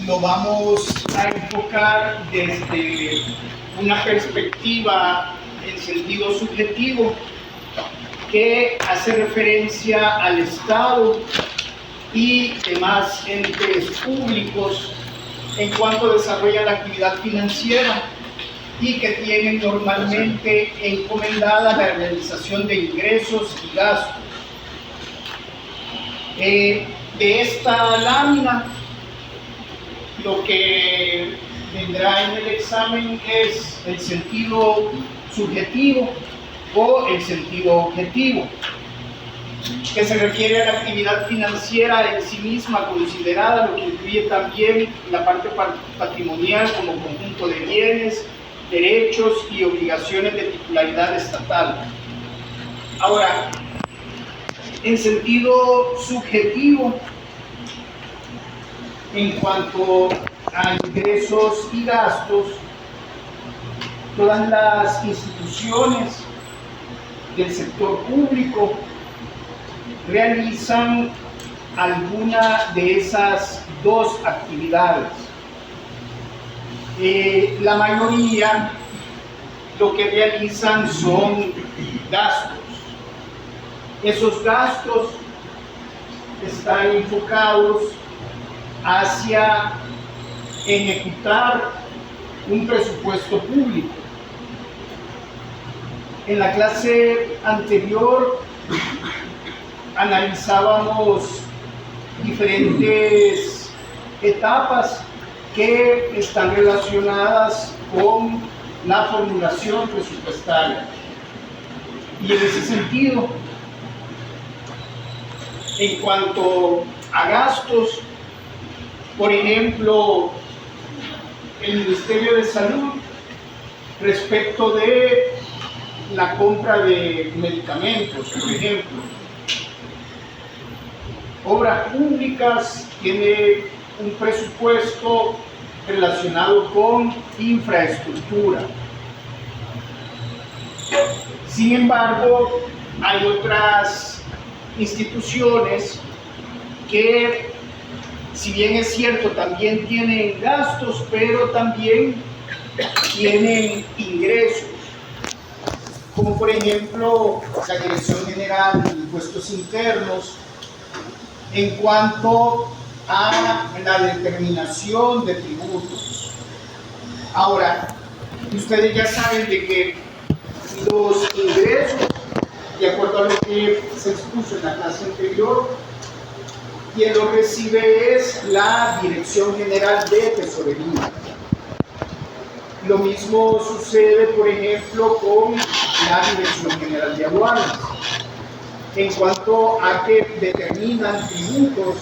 lo vamos a enfocar desde una perspectiva en sentido subjetivo que hace referencia al Estado y demás entes públicos en cuanto desarrollan la actividad financiera y que tienen normalmente encomendada la realización de ingresos y gastos. De esta lámina, lo que vendrá en el examen es el sentido subjetivo o el sentido objetivo, que se refiere a la actividad financiera en sí misma considerada, lo que incluye también la parte patrimonial como conjunto de bienes, derechos y obligaciones de titularidad estatal. Ahora, en sentido subjetivo, en cuanto a ingresos y gastos, todas las instituciones del sector público realizan alguna de esas dos actividades. La mayoría lo que realizan son gastos. Esos gastos están enfocados hacia ejecutar un presupuesto público. En la clase anterior analizábamos diferentes etapas que están relacionadas con la formulación presupuestaria. Y en ese sentido, en cuanto a gastos, por ejemplo, el Ministerio de Salud, respecto de la compra de medicamentos, por ejemplo, Obras Públicas tiene un presupuesto relacionado con infraestructura. Sin embargo, hay otras instituciones que, si bien es cierto, también tienen gastos, pero también tienen ingresos, como por ejemplo la Dirección General de Impuestos Internos, en cuanto a la determinación de tributos. Ahora, ustedes ya saben de que los ingresos, de acuerdo a lo que se expuso en la clase anterior, quien lo recibe es la Dirección General de Tesorería. Lo mismo sucede, por ejemplo, con la Dirección General de Aduanas, en cuanto a que determinan tributos,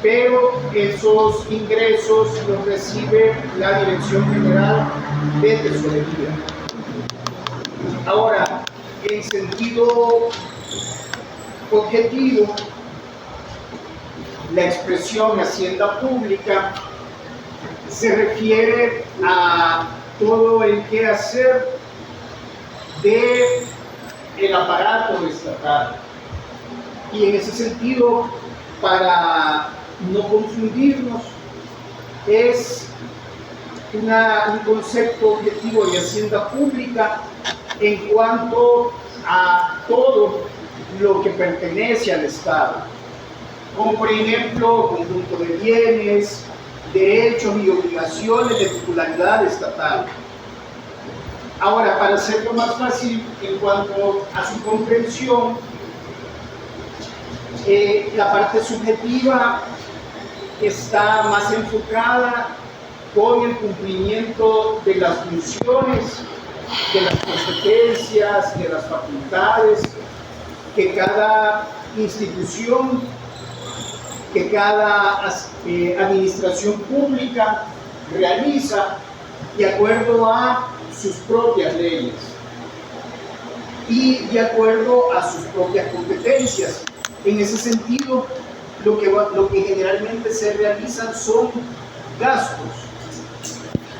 pero esos ingresos los recibe la Dirección General de Tesorería. Ahora, en sentido objetivo, la expresión Hacienda Pública se refiere a todo el quehacer del aparato estatal. Y en ese sentido, para no confundirnos, es un concepto objetivo de Hacienda Pública en cuanto a todo lo que pertenece al Estado, como por ejemplo conjunto de bienes, derechos y obligaciones de titularidad estatal. Ahora, para hacerlo más fácil en cuanto a su comprensión, la parte subjetiva está más enfocada con el cumplimiento de las funciones, de las competencias, de las facultades que cada institución, que cada administración pública realiza de acuerdo a sus propias leyes y de acuerdo a sus propias competencias. En ese sentido, lo que generalmente se realizan son gastos.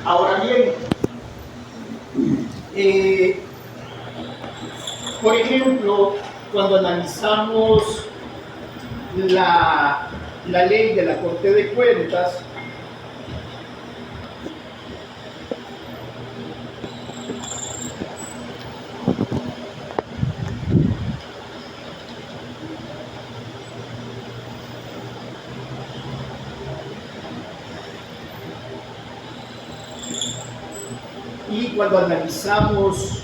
Ahora bien, por ejemplo, cuando analizamos la ley de la Corte de Cuentas, Y cuando analizamos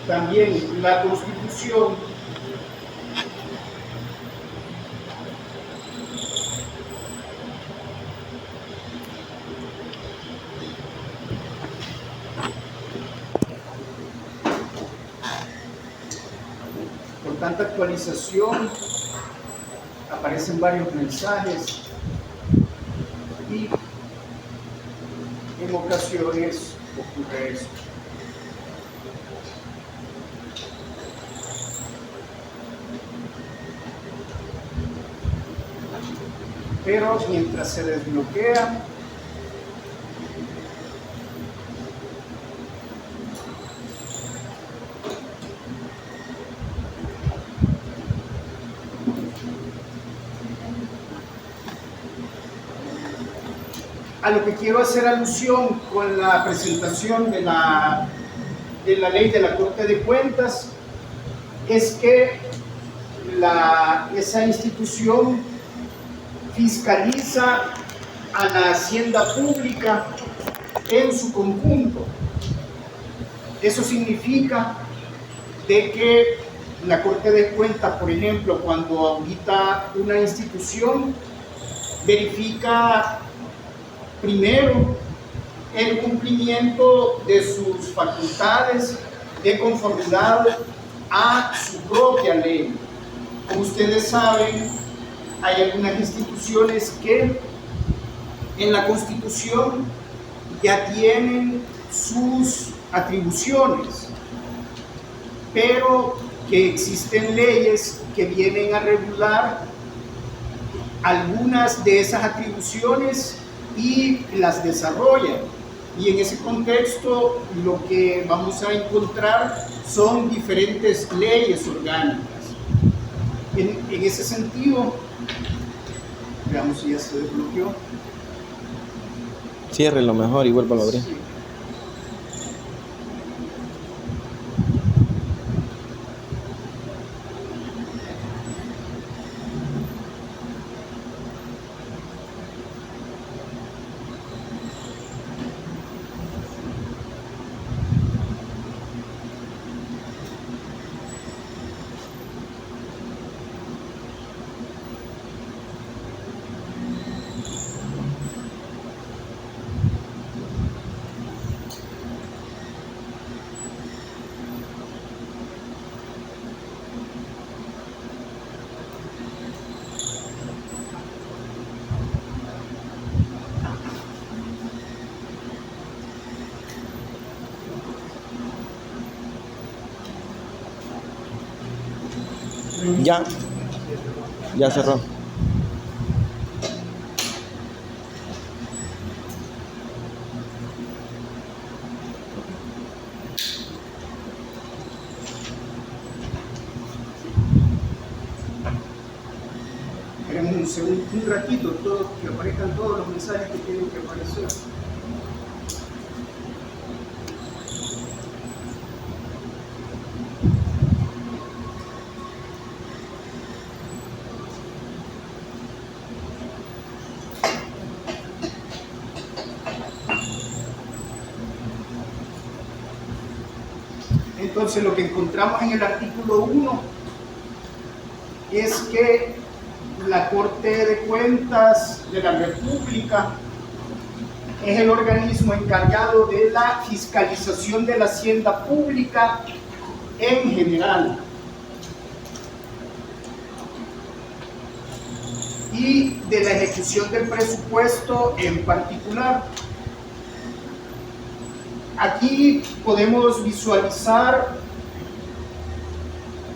también la Constitución, con tanta actualización aparecen varios mensajes y en ocasiones ocurre eso. Pero mientras se desbloquea, a lo que quiero hacer alusión con la presentación de la ley de la Corte de Cuentas es que esa institución fiscaliza a la hacienda pública en su conjunto. Eso significa de que la Corte de Cuentas, por ejemplo, cuando audita una institución, verifica primero el cumplimiento de sus facultades de conformidad a su propia ley. Como ustedes saben, hay algunas instituciones que en la Constitución ya tienen sus atribuciones, pero que existen leyes que vienen a regular algunas de esas atribuciones y las desarrollan. Y en ese contexto lo que vamos a encontrar son diferentes leyes orgánicas. En ese sentido, veamos si ya se desbloqueó. Cierre lo mejor y vuelva a abrir. Sí. Ya cerró. Esperemos un ratito, que aparezcan todos los mensajes que tienen que aparecer. Entonces lo que encontramos en el artículo 1 es que la Corte de Cuentas de la República es el organismo encargado de la fiscalización de la hacienda pública en general y de la ejecución del presupuesto en particular. Aquí podemos visualizar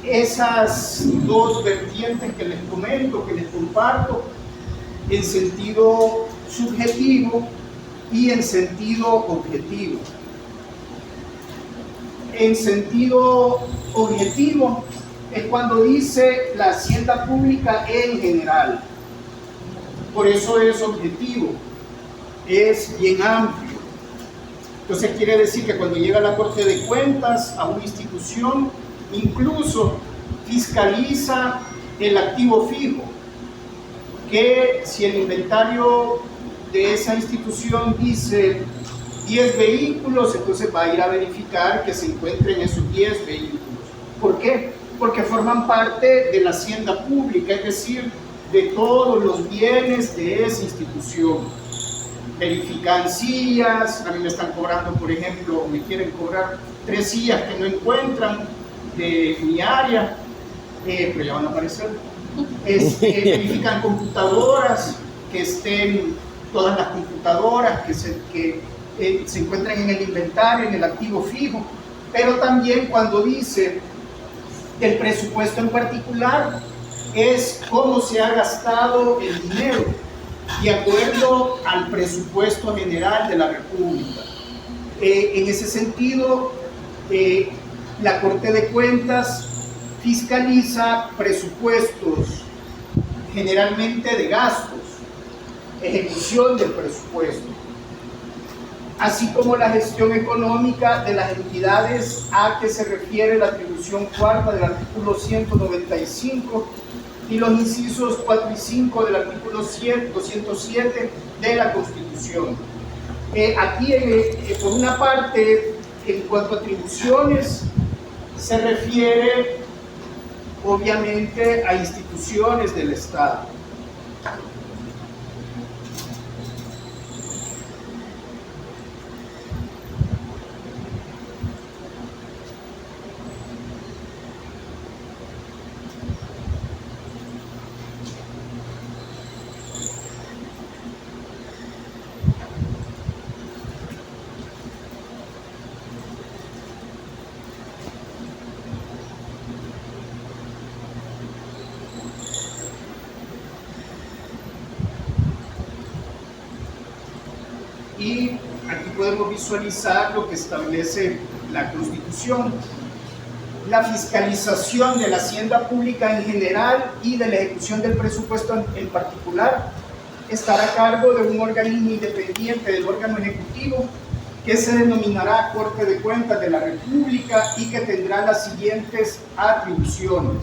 esas dos vertientes que les comento, que les comparto, en sentido subjetivo y en sentido objetivo. En sentido objetivo es cuando dice la hacienda pública en general. Por eso es objetivo, es bien amplio. Entonces quiere decir que cuando llega la Corte de Cuentas a una institución, incluso fiscaliza el activo fijo, que si el inventario de esa institución dice 10 vehículos, entonces va a ir a verificar que se encuentren esos 10 vehículos. ¿Por qué? Porque forman parte de la hacienda pública, es decir, de todos los bienes de esa institución. Verifican sillas, a mí me están cobrando, por ejemplo, me quieren cobrar 3 sillas que no encuentran de mi área, pero ya van a aparecer. Verifican computadoras, que estén todas las computadoras que se encuentran en el inventario, en el activo fijo, pero también cuando dice el presupuesto en particular es cómo se ha gastado el dinero de acuerdo al presupuesto general de la República. En ese sentido, la Corte de Cuentas fiscaliza presupuestos generalmente de gastos, ejecución del presupuesto, así como la gestión económica de las entidades a que se refiere la atribución cuarta del artículo 195 y los incisos 4 y 5 del artículo 207 de la Constitución. Aquí, por una parte, en cuanto a atribuciones, se refiere obviamente a instituciones del Estado. Y aquí podemos visualizar lo que establece la Constitución. La fiscalización de la hacienda pública en general y de la ejecución del presupuesto en particular estará a cargo de un organismo independiente del órgano ejecutivo que se denominará Corte de Cuentas de la República y que tendrá las siguientes atribuciones: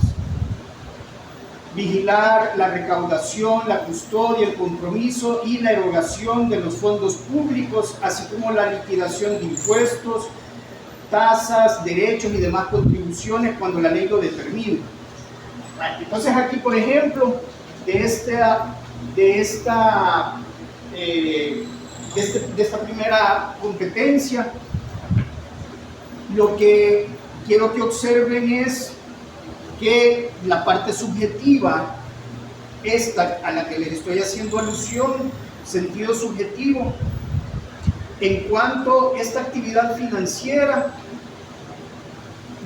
vigilar la recaudación, la custodia, el compromiso y la erogación de los fondos públicos, así como la liquidación de impuestos, tasas, derechos y demás contribuciones cuando la ley lo determine. Entonces aquí, por ejemplo, de esta primera competencia, lo que quiero que observen es que la parte subjetiva, esta a la que les estoy haciendo alusión, sentido subjetivo, en cuanto a esta actividad financiera,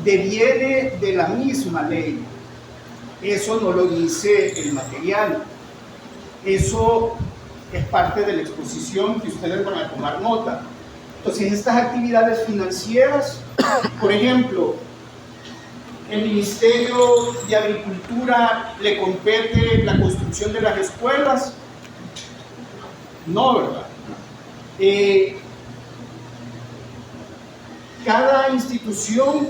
deviene de la misma ley. Eso no lo dice el material, eso es parte de la exposición que ustedes van a tomar nota. Entonces, estas actividades financieras, por ejemplo, el Ministerio de Agricultura le compete la construcción de las escuelas, no, ¿verdad? Cada institución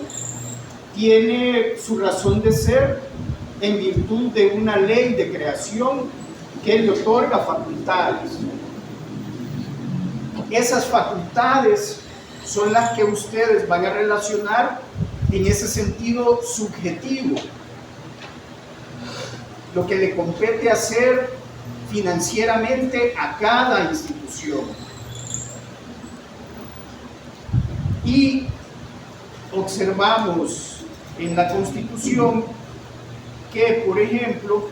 tiene su razón de ser en virtud de una ley de creación que le otorga facultades. Esas facultades son las que ustedes van a relacionar en ese sentido subjetivo, lo que le compete hacer financieramente a cada institución. Y observamos en la Constitución que, por ejemplo,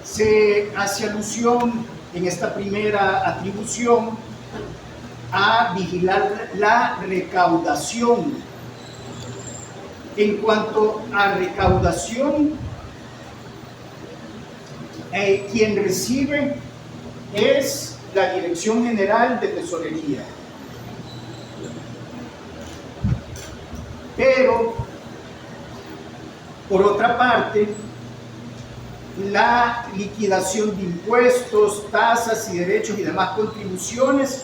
se hace alusión en esta primera atribución a vigilar la recaudación. En cuanto a recaudación, quien recibe es la Dirección General de Tesorería. Pero, por otra parte, la liquidación de impuestos, tasas y derechos y demás contribuciones,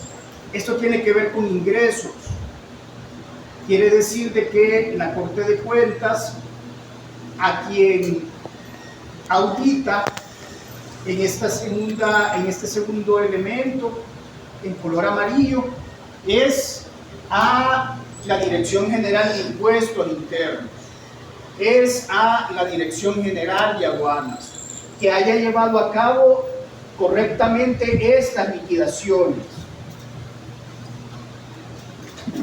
esto tiene que ver con ingresos. Quiere decir de que la Corte de Cuentas, a quien audita en este segundo elemento, en color amarillo, es a la Dirección General de Impuestos Internos, es a la Dirección General de Aduanas, que haya llevado a cabo correctamente estas liquidaciones.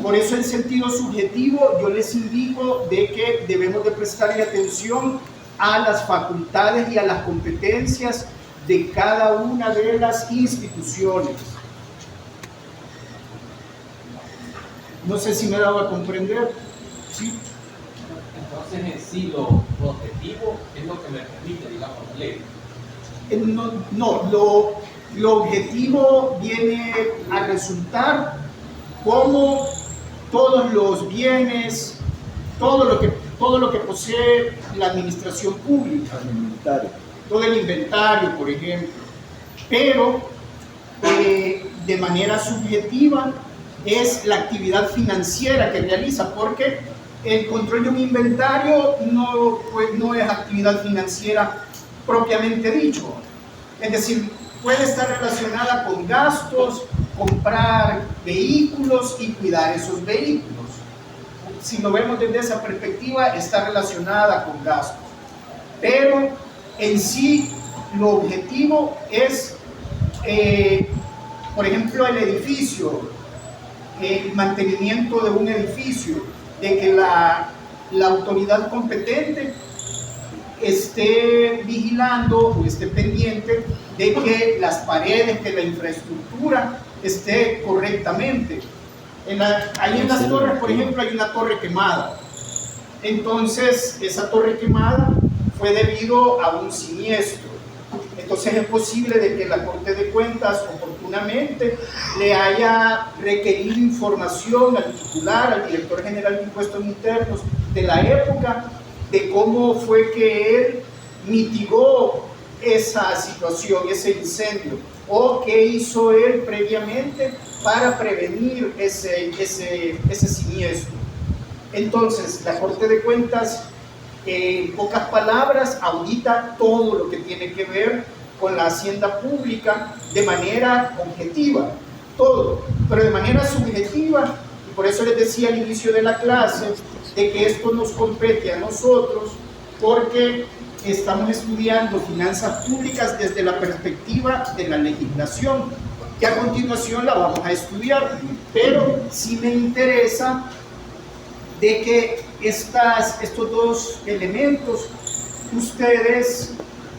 Por eso, en sentido subjetivo, yo les indico de que debemos de prestarle atención a las facultades y a las competencias de cada una de las instituciones. No sé si me he dado a comprender. ¿Sí? Entonces, en sí, lo objetivo es lo que me permite, digamos, la ley. Lo objetivo viene a resultar como todos los bienes, todo lo que posee la administración pública, todo el inventario, por ejemplo, pero de manera subjetiva es la actividad financiera que realiza, porque el control de un inventario no es actividad financiera propiamente dicho, es decir, puede estar relacionada con gastos, comprar vehículos y cuidar esos vehículos. Si lo vemos desde esa perspectiva, está relacionada con gastos, pero en sí lo objetivo es, por ejemplo, el edificio, el mantenimiento de un edificio, de que la autoridad competente esté vigilando o esté pendiente de que las paredes, que la infraestructura esté correctamente. Ahí en las torres, por ejemplo, hay una torre quemada. Entonces, esa torre quemada fue debido a un siniestro. Entonces, es posible de que la Corte de Cuentas oportunamente le haya requerido información al titular, al director general de Impuestos Internos de la época, de cómo fue que él mitigó esa situación, ese incendio, o qué hizo él previamente para prevenir ese siniestro. Entonces, la Corte de Cuentas, en pocas palabras, audita todo lo que tiene que ver con la hacienda pública de manera objetiva, todo, pero de manera subjetiva, y por eso les decía al inicio de la clase, de que esto nos compete a nosotros, porque estamos estudiando finanzas públicas desde la perspectiva de la legislación, que a continuación la vamos a estudiar, pero sí me interesa de que estos dos elementos ustedes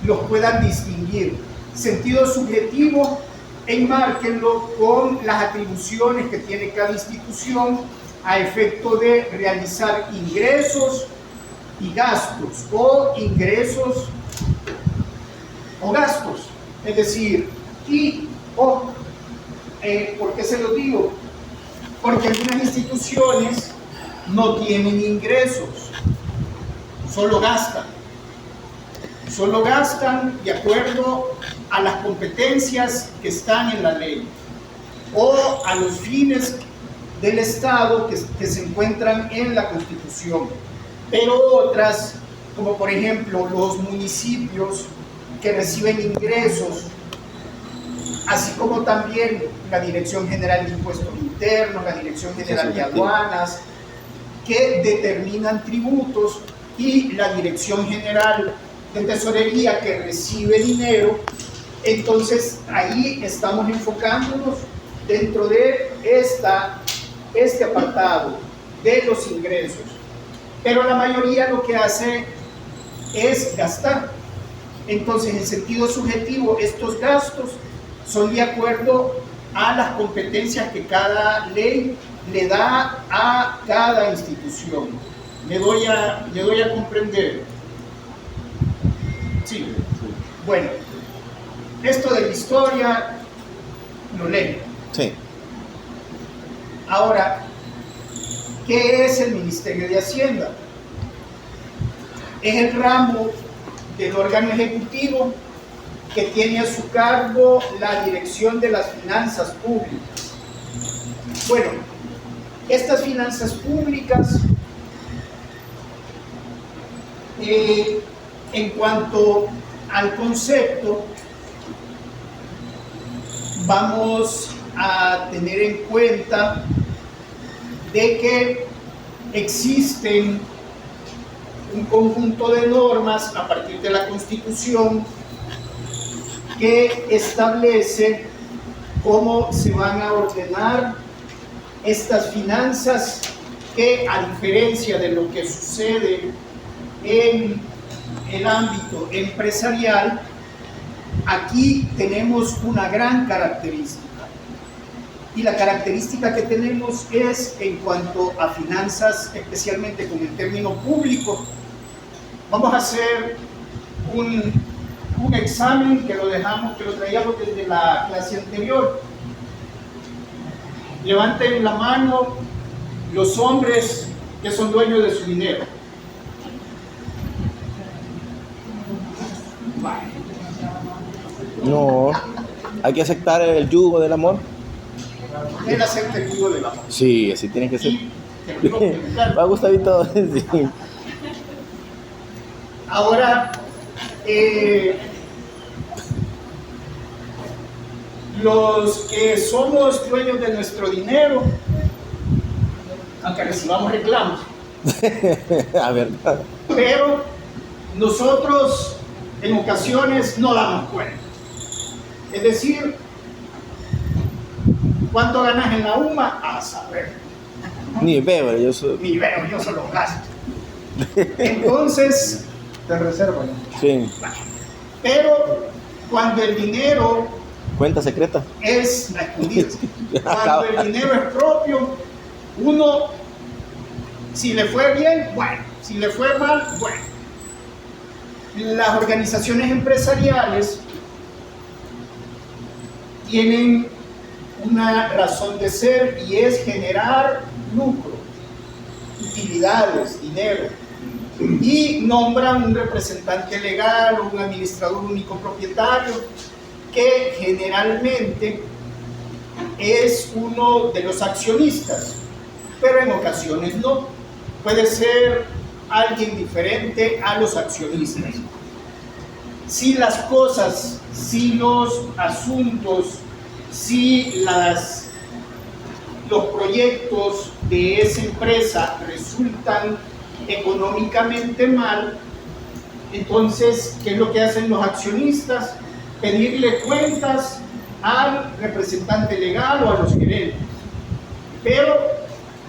los puedan distinguir. Sentido subjetivo, enmárquenlo con las atribuciones que tiene cada institución a efecto de realizar ingresos y gastos, o ingresos o gastos, es decir, ¿por qué se lo digo? Porque algunas instituciones no tienen ingresos, solo gastan de acuerdo a las competencias que están en la ley o a los fines del Estado que se encuentran en la Constitución. Pero otras, como por ejemplo los municipios que reciben ingresos, así como también la Dirección General de Impuestos Internos, la Dirección General de Aduanas, que determinan tributos, y la Dirección General de Tesorería, que recibe dinero. Entonces ahí estamos enfocándonos dentro de este apartado de los ingresos, pero la mayoría lo que hace es gastar. Entonces, en sentido subjetivo, estos gastos son de acuerdo a las competencias que cada ley le da a cada institución. ¿Me doy a comprender? Sí. Bueno, esto de la historia lo leen. Sí. Ahora, ¿qué es el Ministerio de Hacienda? Es el ramo del órgano ejecutivo que tiene a su cargo la dirección de las finanzas públicas. Bueno, estas finanzas públicas, en cuanto al concepto, vamos a tener en cuenta de que existen un conjunto de normas a partir de la Constitución que establece cómo se van a ordenar estas finanzas, que a diferencia de lo que sucede en el ámbito empresarial, aquí tenemos una gran característica. Y la característica que tenemos es en cuanto a finanzas, especialmente con el término público. Vamos a hacer un examen que lo traíamos desde la clase anterior. Levanten la mano los hombres que son dueños de su dinero. No, hay que aceptar el yugo del amor. Él acepta el yugo del amor. Sí, así tiene que ser. Y terminó con claro. Me ha gustado y todo. Sí. Ahora, los que somos dueños de nuestro dinero, aunque recibamos reclamos, A ver. pero nosotros en ocasiones no damos cuenta. Es decir, ¿cuánto ganas en la UMA? A saber. Ni veo, yo soy. Ni veo, yo solo gasto. Entonces, te reservan. Sí. Pero cuando el dinero Cuenta secreta. es a escondidas, cuando el dinero es propio, uno, si le fue bien, bueno, si le fue mal, bueno. Las organizaciones empresariales tienen una razón de ser y es generar lucro, utilidades, dinero, y nombran un representante legal o un administrador único propietario que generalmente es uno de los accionistas, pero en ocasiones no. Puede ser alguien diferente a los accionistas. Si las cosas, si los asuntos, si los proyectos de esa empresa resultan económicamente mal, entonces, ¿qué es lo que hacen los accionistas? Pedirle cuentas al representante legal o a los gerentes. Pero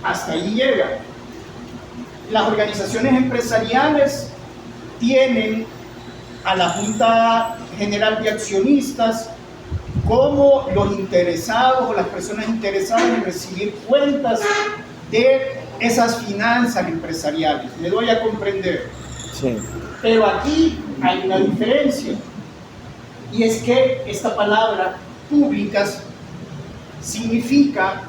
hasta ahí llega. Las organizaciones empresariales tienen a la Junta General de Accionistas como los interesados o las personas interesadas en recibir cuentas de esas finanzas empresariales. Me doy a comprender. Sí. Pero aquí hay una diferencia, y es que esta palabra públicas significa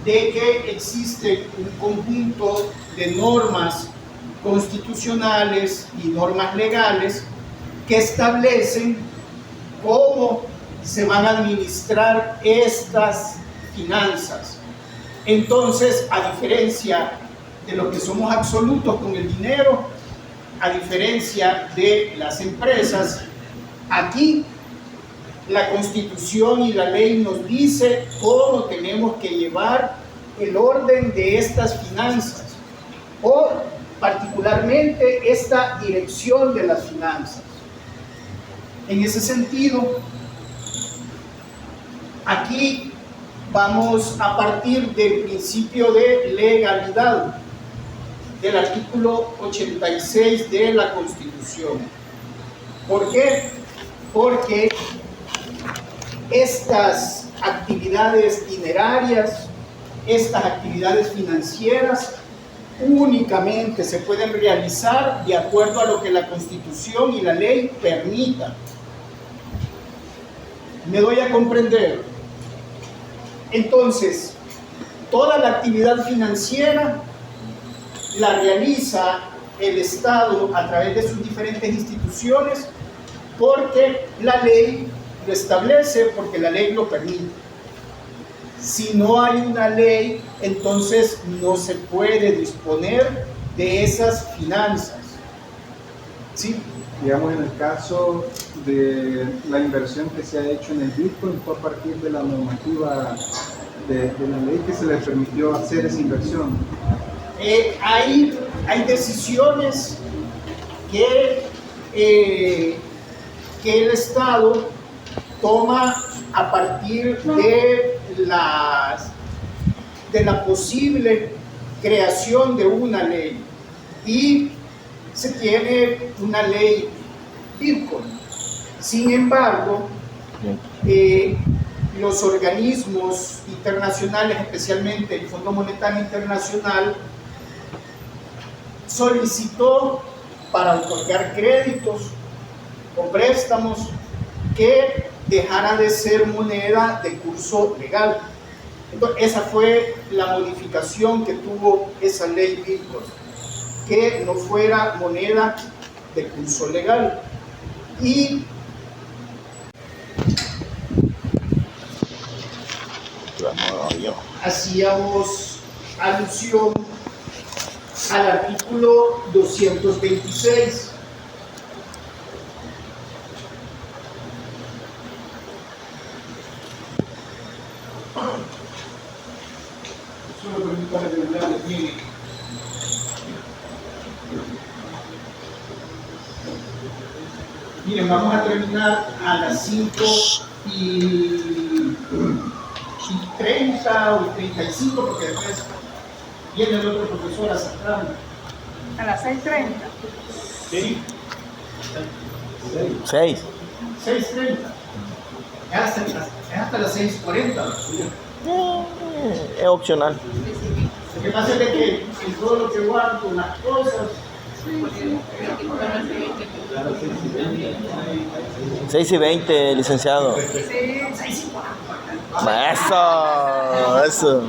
de que existe un conjunto de normas constitucionales y normas legales que establecen cómo se van a administrar estas finanzas. Entonces, a diferencia de lo que somos absolutos con el dinero, a diferencia de las empresas, aquí la Constitución y la ley nos dice cómo tenemos que llevar el orden de estas finanzas, o particularmente esta dirección de las finanzas. En ese sentido, aquí vamos a partir del principio de legalidad del artículo 86 de la Constitución. ¿Por qué? Porque estas actividades dinerarias, estas actividades financieras, únicamente se pueden realizar de acuerdo a lo que la Constitución y la ley permitan. ¿Me doy a comprender? Entonces, toda la actividad financiera la realiza el Estado a través de sus diferentes instituciones, porque la ley lo establece, porque la ley lo permite. Si no hay una ley, entonces no se puede disponer de esas finanzas. ¿Sí? Digamos, en el caso de la inversión que se ha hecho en el Bitcoin fue a partir de la normativa de la ley que se le permitió hacer esa inversión. Hay decisiones que el Estado toma a partir de la posible creación de una ley, y se tiene una ley Bitcoin. Sin embargo, los organismos internacionales, especialmente el Fondo Monetario Internacional, solicitó para otorgar créditos o préstamos que dejara de ser moneda de curso legal. Entonces, esa fue la modificación que tuvo esa ley Bitcoin, que no fuera moneda de curso legal. Y hacíamos alusión al artículo 226. Solo permítame terminarles, miren. Miren, vamos a terminar a las 5:30 o 35, porque después viene el otro profesor a sacarme. A las 6:30. ¿Sí? 6. 6:30. Es hasta las 6:40. Es opcional. Lo que pasa es de que en todo lo que guardo, las cosas. 6:20, licenciado. Sí. Eso.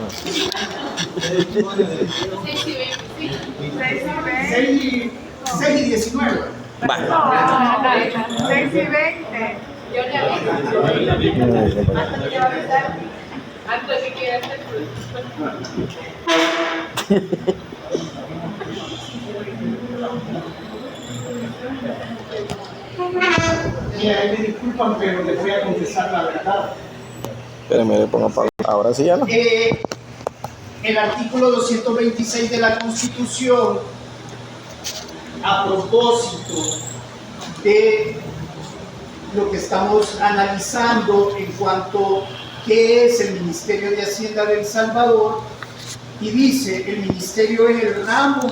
6:19. Va. No, 6:20. Yo le aviso. Antes de que Mira, ahí me disculpan, pero les voy a confesar la verdad. Espérame, le pongo pausa. Ahora sí ya no. El artículo 226 de la Constitución, a propósito de lo que estamos analizando en cuanto a qué es el Ministerio de Hacienda de El Salvador, y dice: el ministerio es el ramo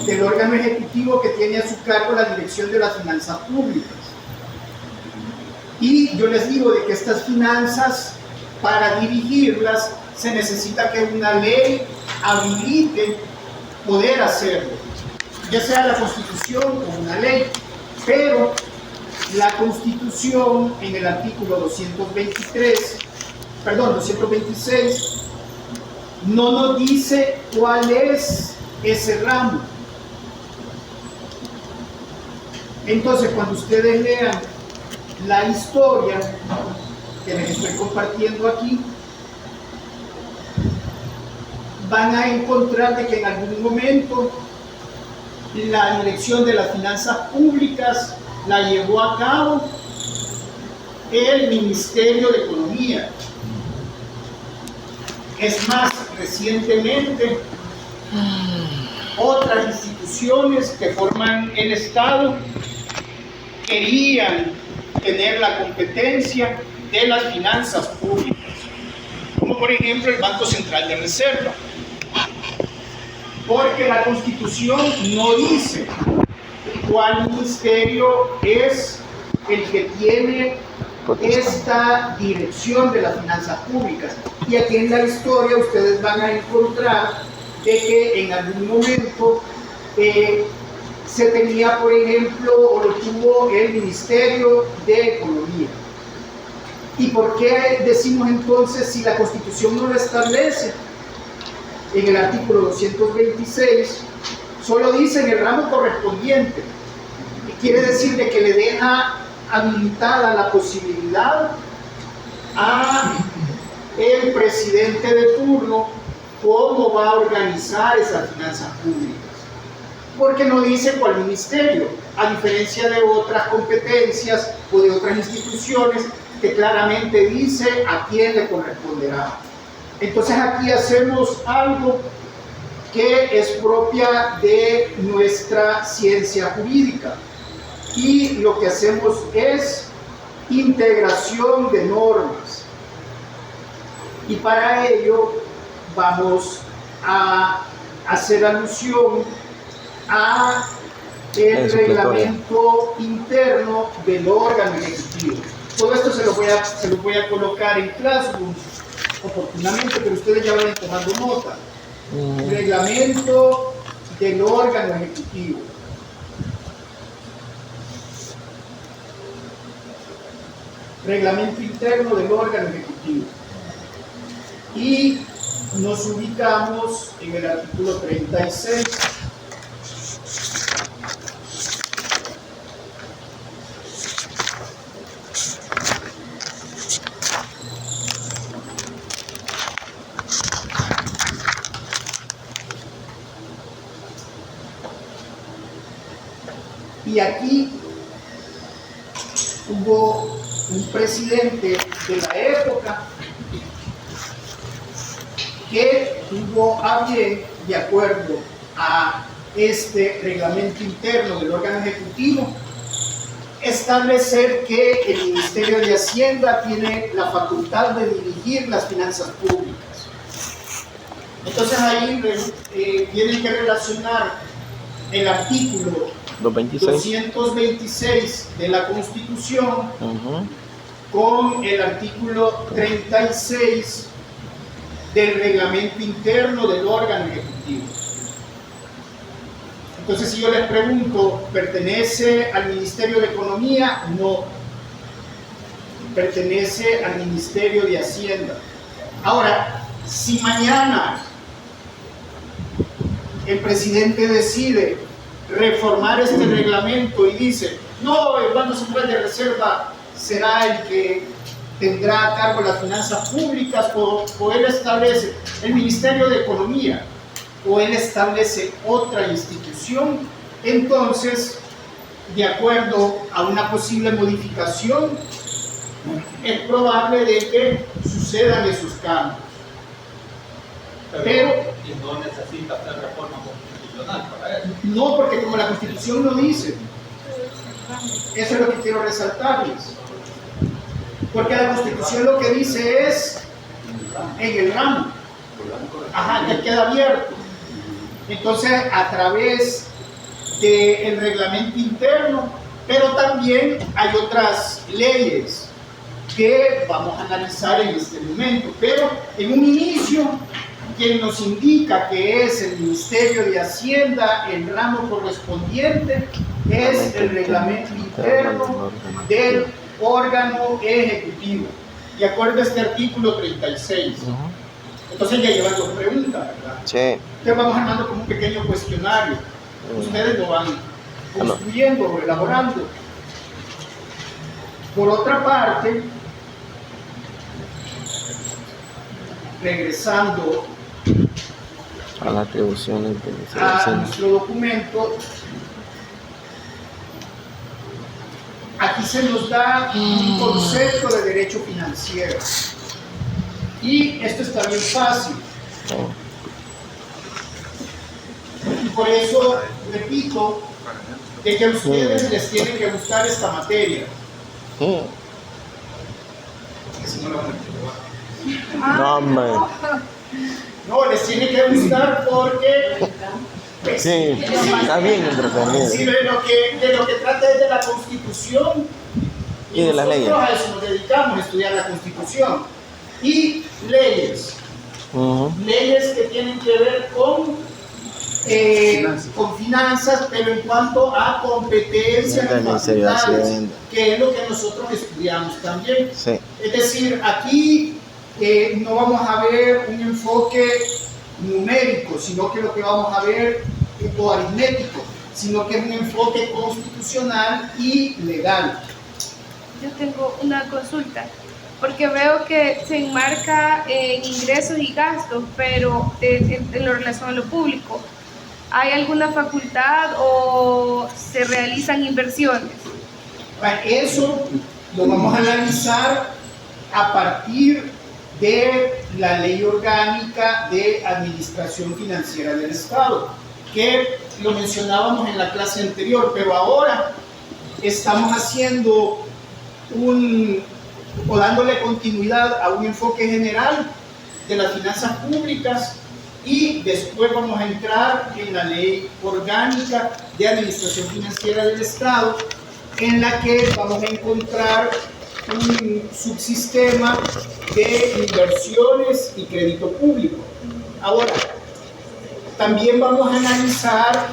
del órgano ejecutivo que tiene a su cargo la dirección de las finanzas públicas. Y yo les digo de que estas finanzas, para dirigirlas, se necesita que una ley habilite poder hacerlo, ya sea la Constitución o una ley. Pero la Constitución, en el artículo 226, no nos dice cuál es ese ramo. Entonces, cuando ustedes lean la historia que les estoy compartiendo aquí, van a encontrar de que en algún momento la dirección de las finanzas públicas la llevó a cabo el Ministerio de Economía. Es más, recientemente otras instituciones que forman el Estado querían tener la competencia de las finanzas públicas, como por ejemplo el Banco Central de Reserva, porque la Constitución no dice cuál ministerio es el que tiene esta dirección de las finanzas públicas. Y aquí en la historia ustedes van a encontrar de que en algún momento se tenía, por ejemplo, o lo tuvo el Ministerio de Economía. ¿Y por qué decimos entonces, si la Constitución no lo establece? En el artículo 226 solo dice en el ramo correspondiente, y quiere decir de que le deja habilitada la posibilidad a el presidente de turno cómo va a organizar esas finanzas públicas. porque no dice cuál ministerio, a diferencia de otras competencias o de otras instituciones que claramente dice a quién le corresponderá. Entonces aquí hacemos algo que es propia de nuestra ciencia jurídica y lo que hacemos es integración de normas, y para ello vamos a hacer alusión a el reglamento interno del órgano ejecutivo. Todo esto se lo voy a colocar en Classroom oportunamente, pero ustedes ya vayan tomando nota. Reglamento del órgano ejecutivo. Reglamento interno del órgano ejecutivo. Y nos ubicamos en el artículo 36. Y aquí hubo un presidente de la época que tuvo a bien, de acuerdo a este reglamento interno del órgano ejecutivo, establecer que el Ministerio de Hacienda tiene la facultad de dirigir las finanzas públicas. Entonces ahí tienen que relacionar el artículo 226 de la Constitución con el artículo 36 del reglamento interno del órgano ejecutivo. Entonces, si yo les pregunto, ¿pertenece al Ministerio de Economía? No. Pertenece al Ministerio de Hacienda. Ahora, si mañana el presidente decide reformar este reglamento y dice, no, el Banco Central de Reserva será el que tendrá a cargo las finanzas públicas, o él establece el Ministerio de Economía, o él establece otra institución, entonces, de acuerdo a una posible modificación, es probable de que sucedan esos cambios. Pero y no necesita hacer reforma constitucional para eso. no, porque como la Constitución lo dice, eso es lo que quiero resaltarles. Porque la Constitución lo que dice es en el ramo, que queda abierto. Entonces, a través del reglamento interno, pero también hay otras leyes que vamos a analizar en este momento. Pero en un inicio, quien nos indica que es el Ministerio de Hacienda, el ramo correspondiente, es el reglamento interno del órgano ejecutivo, de acuerdo a este artículo 36. Entonces ya llevan dos preguntas, ¿verdad? Sí. Entonces vamos armando como un pequeño cuestionario. Ustedes lo van construyendo o elaborando. Por otra parte, regresando A las atribuciones de a nuestro documento, aquí se nos da un concepto de derecho financiero. Y esto está bien fácil. Y por eso repito de que a ustedes les tiene que gustar esta materia. Porque si no la van a No, hombre. No, les tiene que gustar porque pues, Sí, está bien entretenido. sí, de lo que trata es de la Constitución Y de las leyes. Nosotros a eso nos dedicamos, a estudiar la Constitución y leyes. Leyes que tienen que ver con finanzas, pero en cuanto a competencias y facultades, que es lo que nosotros estudiamos también. Sí. Es decir, aquí no vamos a ver un enfoque numérico, sino que lo que vamos a ver o aritmético, sino que es un enfoque constitucional y legal. Yo tengo una consulta, porque veo que se enmarca en ingresos y gastos, pero en lo relacionado a lo público. ¿Hay alguna facultad o se realizan inversiones? Eso lo vamos a analizar a partir de la Ley Orgánica de Administración Financiera del Estado, que lo mencionábamos en la clase anterior, pero ahora estamos haciendo o dándole continuidad a un enfoque general de las finanzas públicas, y después vamos a entrar en la Ley Orgánica de Administración Financiera del Estado, en la que vamos a encontrar un subsistema de inversiones y crédito público. Ahora, también vamos a analizar,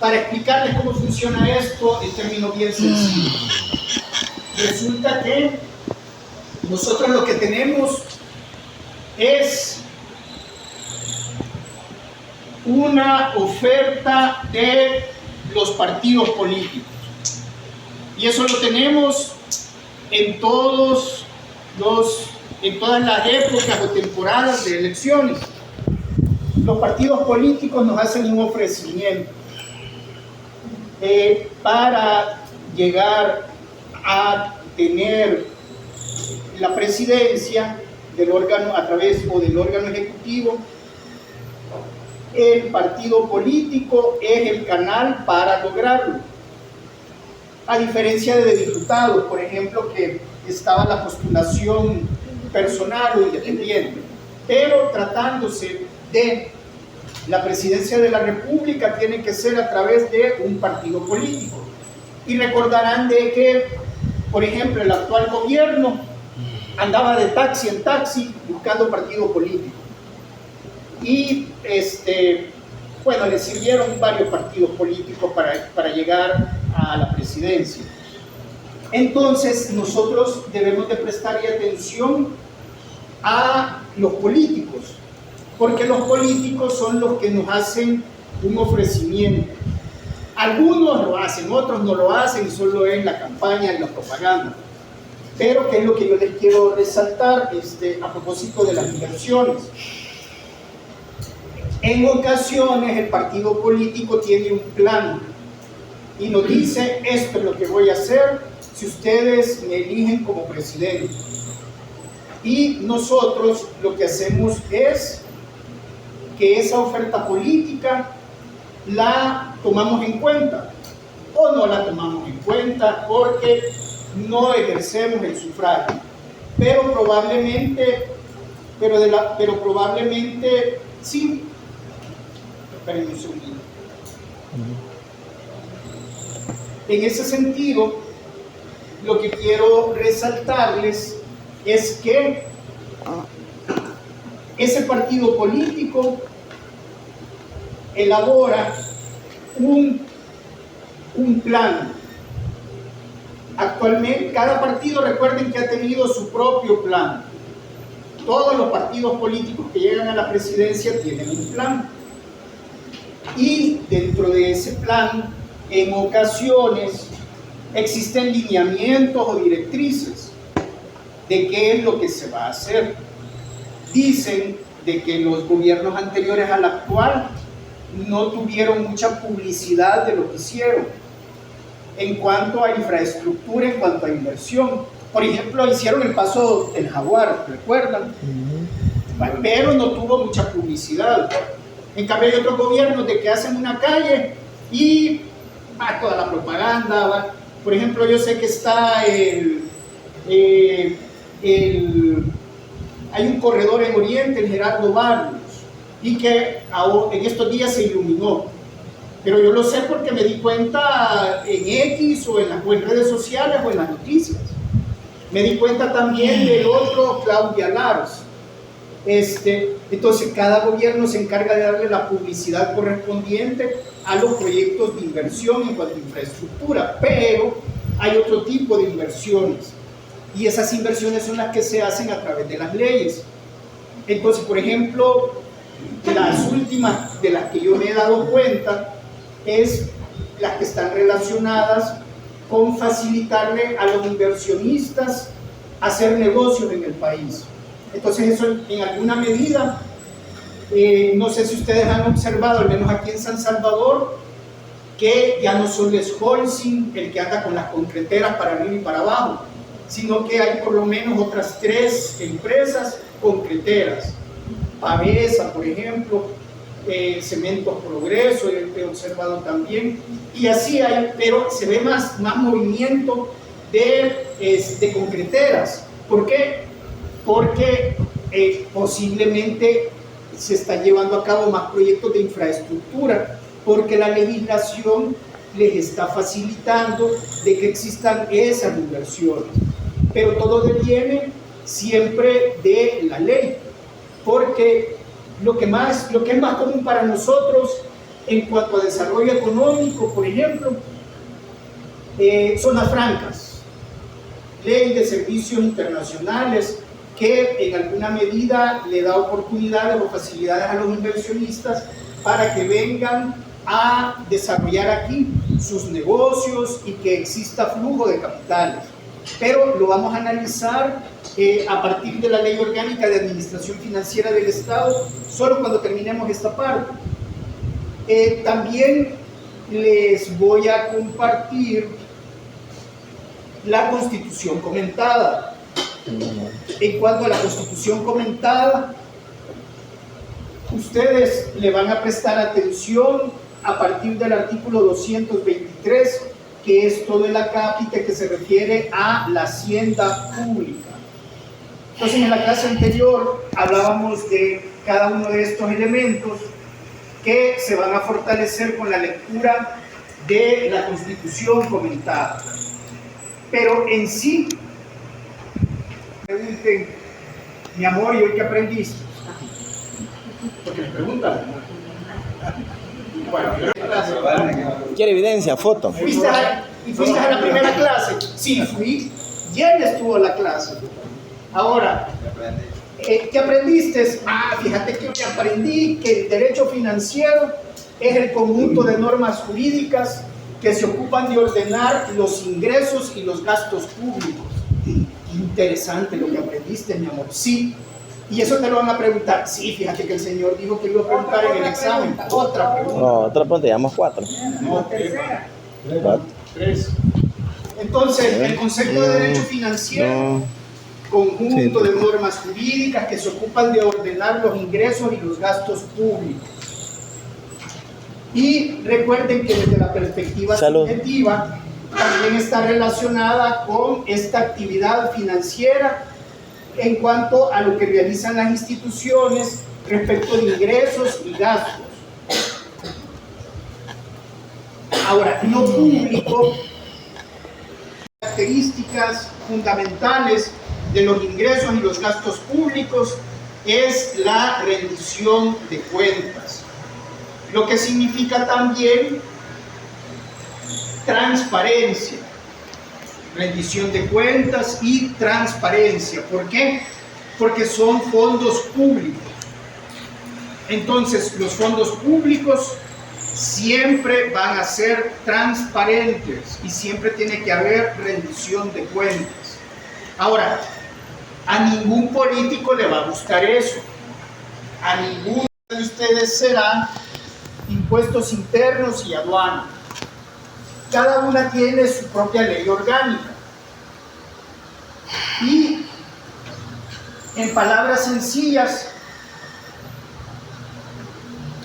para explicarles cómo funciona esto en términos bien sencillos. Resulta que nosotros lo que tenemos es una oferta de los partidos políticos. Y eso lo tenemos en todas las épocas o temporadas de elecciones. Los partidos políticos nos hacen un ofrecimiento para llegar a tener la presidencia del órgano a través o del órgano ejecutivo. El partido político es el canal para lograrlo. A diferencia de diputados, por ejemplo, que estaba la postulación personal o independiente. Pero tratándose de la presidencia de la República, tiene que ser a través de un partido político. Y recordarán de que, por ejemplo, el actual gobierno andaba de taxi en taxi buscando partido político. Y bueno, le sirvieron varios partidos políticos para llegar a la presidencia. Entonces nosotros debemos de prestarle atención a los políticos, porque los políticos son los que nos hacen un ofrecimiento. Algunos lo hacen, otros no lo hacen, solo es la campaña y la propaganda. Pero ¿qué es lo que yo les quiero resaltar a propósito de las inversiones? En ocasiones el partido político tiene un plan y nos dice: esto es lo que voy a hacer si ustedes me eligen como presidente. Y nosotros lo que hacemos es que esa oferta política la tomamos en cuenta o no la tomamos en cuenta porque no ejercemos el sufragio, pero probablemente sí. Esperen un segundito. En ese sentido, lo que quiero resaltarles es que ese partido político elabora un plan. Actualmente, cada partido, recuerden que ha tenido su propio plan. Todos los partidos políticos que llegan a la presidencia tienen un plan. Y dentro de ese plan, en ocasiones, existen lineamientos o directrices de qué es lo que se va a hacer. Dicen de que los gobiernos anteriores al actual no tuvieron mucha publicidad de lo que hicieron en cuanto a infraestructura, en cuanto a inversión. Por ejemplo, hicieron el paso del Jaguar, ¿recuerdan? Pero no tuvo mucha publicidad. En cambio hay otros gobiernos de que hacen una calle y va toda la propaganda, ¿va? Por ejemplo, yo sé que está hay un corredor en Oriente, el Gerardo Barrios, y que en estos días se iluminó. Pero yo lo sé porque me di cuenta en X o en redes sociales o en las noticias. Me di cuenta también del otro, Claudia Laros. Entonces cada gobierno se encarga de darle la publicidad correspondiente a los proyectos de inversión en cuanto a infraestructura, pero hay otro tipo de inversiones y esas inversiones son las que se hacen a través de las leyes. Entonces, por ejemplo, las últimas de las que yo me he dado cuenta es las que están relacionadas con facilitarle a los inversionistas hacer negocios en el país. Entonces eso en alguna medida No sé si ustedes han observado, al menos aquí en San Salvador, que ya no solo es Holcim el que anda con las concreteras para arriba y para abajo, sino que hay por lo menos otras 3 empresas concreteras. Pavesa, por ejemplo, Cementos Progreso, he observado también, y así hay, pero se ve más movimiento de concreteras. ¿Por qué? Porque posiblemente se están llevando a cabo más proyectos de infraestructura, porque la legislación les está facilitando de que existan esas inversiones, pero todo deviene siempre de la ley, porque lo que es más común para nosotros en cuanto a desarrollo económico, por ejemplo, zonas francas, ley de servicios internacionales, que en alguna medida le da oportunidades o facilidades a los inversionistas para que vengan a desarrollar aquí sus negocios y que exista flujo de capitales. Pero lo vamos a analizar a partir de la Ley Orgánica de Administración Financiera del Estado, solo cuando terminemos esta parte. También les voy a compartir la Constitución comentada. En cuanto a la Constitución comentada, ustedes le van a prestar atención a partir del artículo 223, que es todo el acápite que se refiere a la hacienda pública. Entonces, en la clase anterior hablábamos de cada uno de estos elementos que se van a fortalecer con la lectura de la Constitución comentada. Pero en sí, pregunten, mi amor, ¿y hoy qué aprendiste? Porque me preguntan. Bueno, ¿Quiere evidencia? Foto. ¿fuiste a la primera clase? Sí, fui. ¿Quién estuvo en la clase? Ahora, ¿qué aprendiste? Fíjate que yo aprendí que el derecho financiero es el conjunto de normas jurídicas que se ocupan de ordenar los ingresos y los gastos públicos. Interesante lo que aprendiste, mi amor. Sí. Y eso te lo van a preguntar. Sí, fíjate que el señor dijo que lo iba a preguntar en el examen. Otra pregunta. No, otra pregunta, llevamos 4. No, 3. Entonces, el concepto de derecho financiero, conjunto de normas jurídicas que se ocupan de ordenar los ingresos y los gastos públicos. Y recuerden que desde la perspectiva subjetiva también está relacionada con esta actividad financiera en cuanto a lo que realizan las instituciones respecto de ingresos y gastos. Ahora, lo público, características fundamentales de los ingresos y los gastos públicos es la rendición de cuentas, lo que significa también transparencia, rendición de cuentas y transparencia. ¿Por qué? Porque son fondos públicos. Entonces, los fondos públicos siempre van a ser transparentes y siempre tiene que haber rendición de cuentas. Ahora, a ningún político le va a gustar eso. A ninguno de ustedes serán impuestos internos y aduanas. Cada una tiene su propia ley orgánica. Y en palabras sencillas,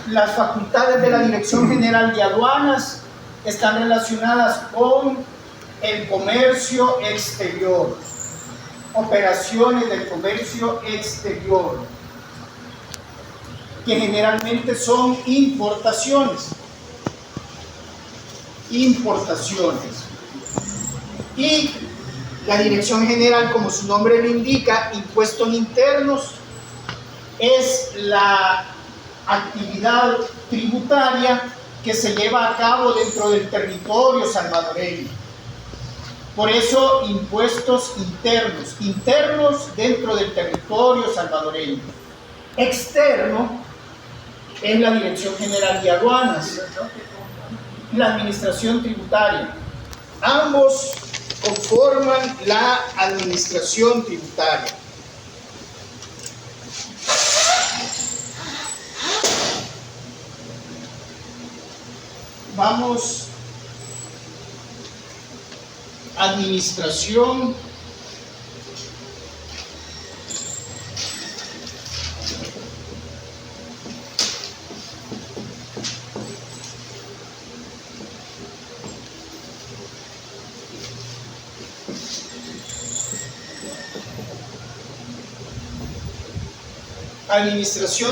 las facultades de la Dirección General de Aduanas están relacionadas con el comercio exterior, operaciones del comercio exterior, que generalmente son importaciones. Y la Dirección General, como su nombre lo indica, impuestos internos, es la actividad tributaria que se lleva a cabo dentro del territorio salvadoreño. Por eso, impuestos internos dentro del territorio salvadoreño. Externo es la Dirección General de Aduanas, la Administración Tributaria. Ambos conforman la Administración Tributaria. vamos administración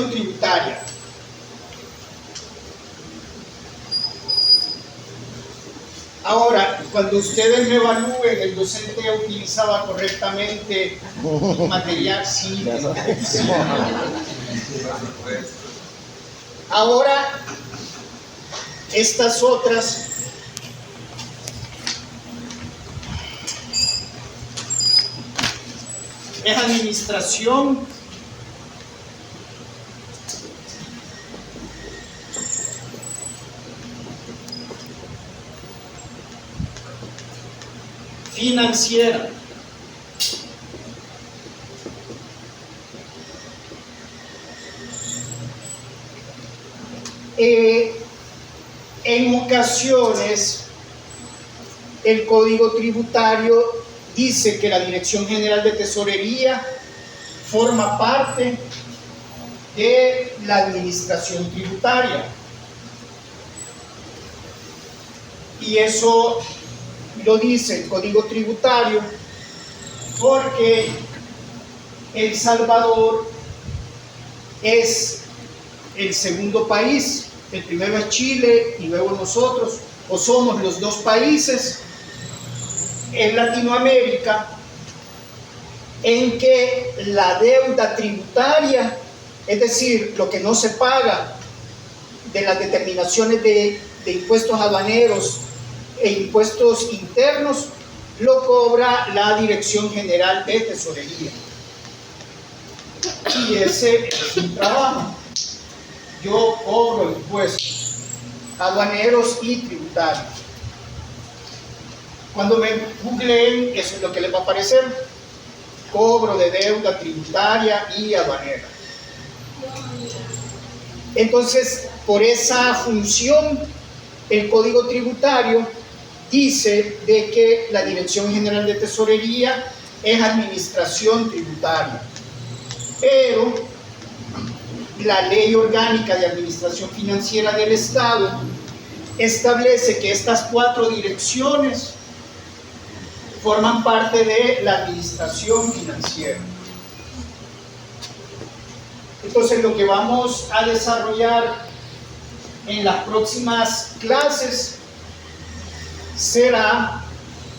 tributaria. Ahora, cuando ustedes me evalúen, el docente utilizaba correctamente material, sí. Ahora, estas otras es administración financiera. En ocasiones, el Código Tributario dice que la Dirección General de Tesorería forma parte de la administración tributaria. Y eso lo dice el Código Tributario porque El Salvador es el segundo país. El primero es Chile y luego nosotros, o somos los dos países en Latinoamérica en que la deuda tributaria, es decir, lo que no se paga de las determinaciones de impuestos aduaneros e impuestos internos, lo cobra la Dirección General de Tesorería. Y ese es un trabajo. Yo cobro impuestos aduaneros y tributarios. Cuando me googleen, eso es lo que les va a aparecer: cobro de deuda tributaria y aduanera. Entonces, por esa función, el Código Tributario dice de que la Dirección General de Tesorería es administración tributaria, pero la Ley Orgánica de Administración Financiera del Estado establece que estas 4 direcciones forman parte de la administración financiera. Entonces, lo que vamos a desarrollar en las próximas clases será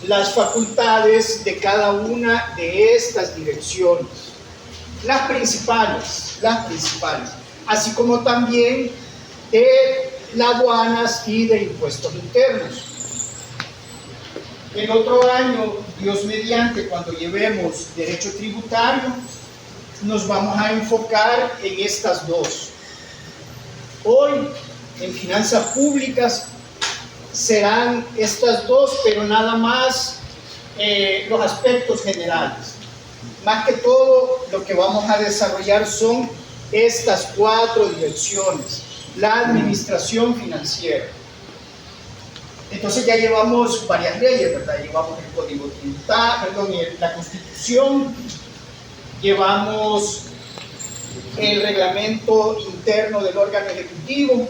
las facultades de cada una de estas direcciones, las principales, así como también de las aduanas y de impuestos internos. El otro año, Dios mediante, cuando llevemos derecho tributario, nos vamos a enfocar en estas dos. Hoy, en finanzas públicas, serán estas dos, pero nada más los aspectos generales. Más que todo, lo que vamos a desarrollar son estas 4 direcciones, la administración financiera. Entonces ya llevamos varias leyes, ¿verdad? Llevamos el Código Tributario, la Constitución, llevamos el reglamento interno del órgano ejecutivo,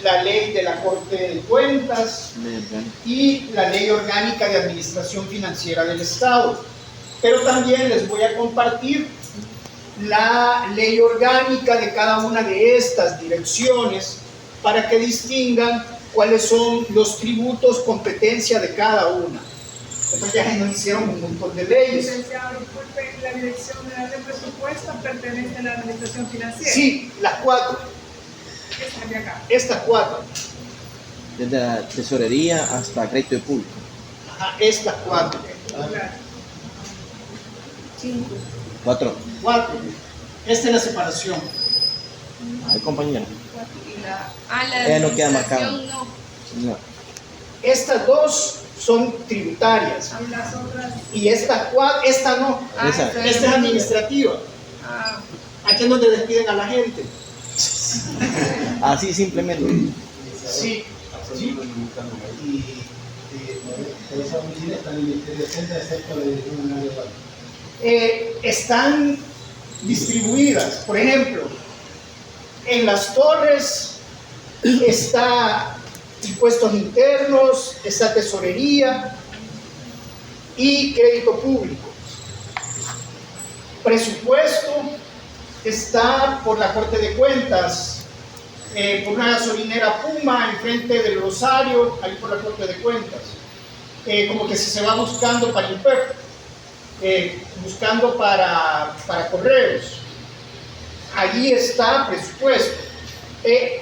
la ley de la Corte de Cuentas y la Ley Orgánica de Administración Financiera del Estado. Pero también les voy a compartir la ley orgánica de cada una de estas direcciones para que distingan cuáles son los tributos, competencia de cada una. Entonces ya nos hicieron un montón de leyes. Licenciado, disculpe, ¿la Dirección General de Presupuesto pertenece a la Administración Financiera? Sí, las 4. Esta de acá. Estas 4. Desde la tesorería hasta crédito de público. Ajá, estas 4. Claro. 4. 4. Esta es la separación. Ay, compañero. La No queda marcado. administración no. No. Estas 2 son tributarias. Y las otras. Y esta 4, esta no. Esa. Esta es administrativa. Aquí es donde despiden a la gente. Así simplemente. Sí. Sí, sí. Y esa oficina está en el Ministerio de Centro, excepto la Dirección General de Aduanas. Están distribuidas. Por ejemplo, en Las Torres está impuestos internos, está tesorería y crédito público. Presupuesto está por la Corte de Cuentas, por una gasolinera Puma enfrente del Rosario, ahí por la Corte de Cuentas. Como que se va buscando para IMPEP, buscando para correos. Allí está presupuesto.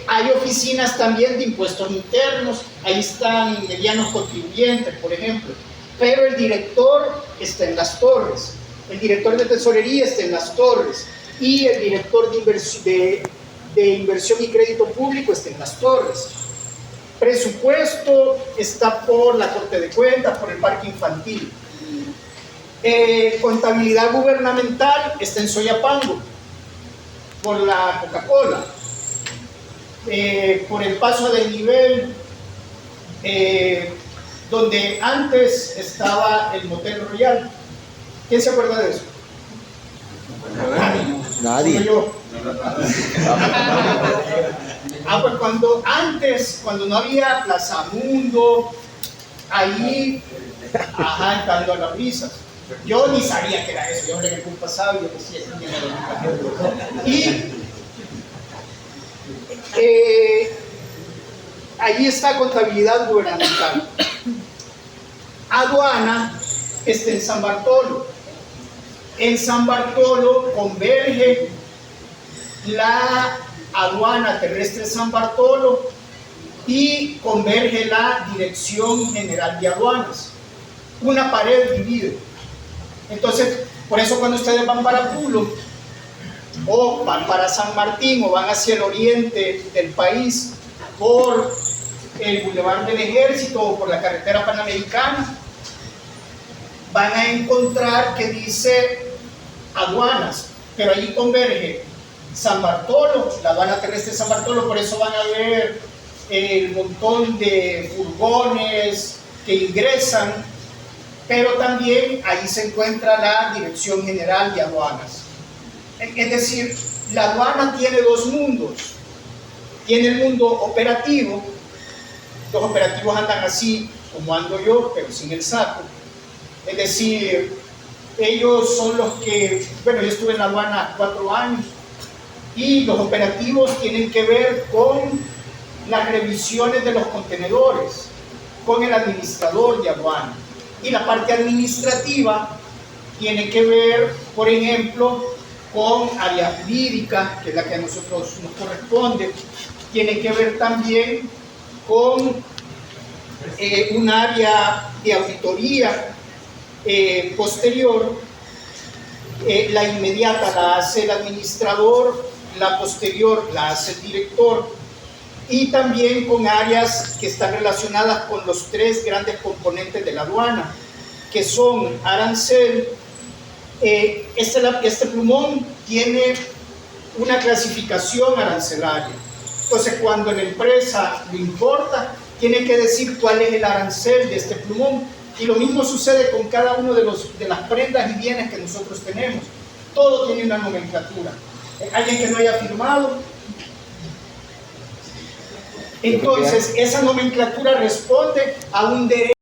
Hay oficinas también de impuestos internos, ahí están medianos contribuyentes, por ejemplo, pero el director está en Las Torres, el director de tesorería está en Las Torres y el director de inversión y crédito público está en Las Torres. Presupuesto está por la Corte de Cuentas, por el Parque Infantil. Contabilidad gubernamental está en Soyapango, por la Coca-Cola. Por el paso de nivel, donde antes estaba el Motel Royal. ¿Quién se acuerda de eso? Nadie. Como yo. Pues cuando no había Plaza Mundo, ahí, entrando a las brisas. Yo ni sabía que era eso, yo hablé en el pasado y yo decía allí está contabilidad gubernamental. Aduana está en San Bartolo. En San Bartolo converge la aduana terrestre San Bartolo y converge la Dirección General de Aduanas. Una pared divide. Entonces, por eso cuando ustedes van para Pulo o van para San Martín o van hacia el oriente del país por el Boulevard del Ejército o por la carretera Panamericana, van a encontrar que dice aduanas, pero allí converge San Bartolo, la aduana terrestre de San Bartolo. Por eso van a ver el montón de furgones que ingresan, pero también ahí se encuentra la Dirección General de Aduanas. Es decir, la aduana tiene dos mundos. Tiene el mundo operativo. Los operativos andan así como ando yo, pero sin el saco. Es decir, ellos son los que, yo estuve en la aduana 4 años, y los operativos tienen que ver con las revisiones de los contenedores, con el administrador de aduana. Y la parte administrativa tiene que ver, por ejemplo, con área jurídica, que es la que a nosotros nos corresponde. Tiene que ver también con un área de auditoría posterior. La inmediata la hace el administrador, la posterior la hace el director, y también con áreas que están relacionadas con los 3 grandes componentes de la aduana, que son arancel. Este plumón tiene una clasificación arancelaria. Entonces, cuando la empresa lo importa, tiene que decir cuál es el arancel de este plumón. Y lo mismo sucede con cada uno de las prendas y bienes que nosotros tenemos. Todo tiene una nomenclatura. Alguien que no haya firmado. Entonces, esa nomenclatura responde a un derecho.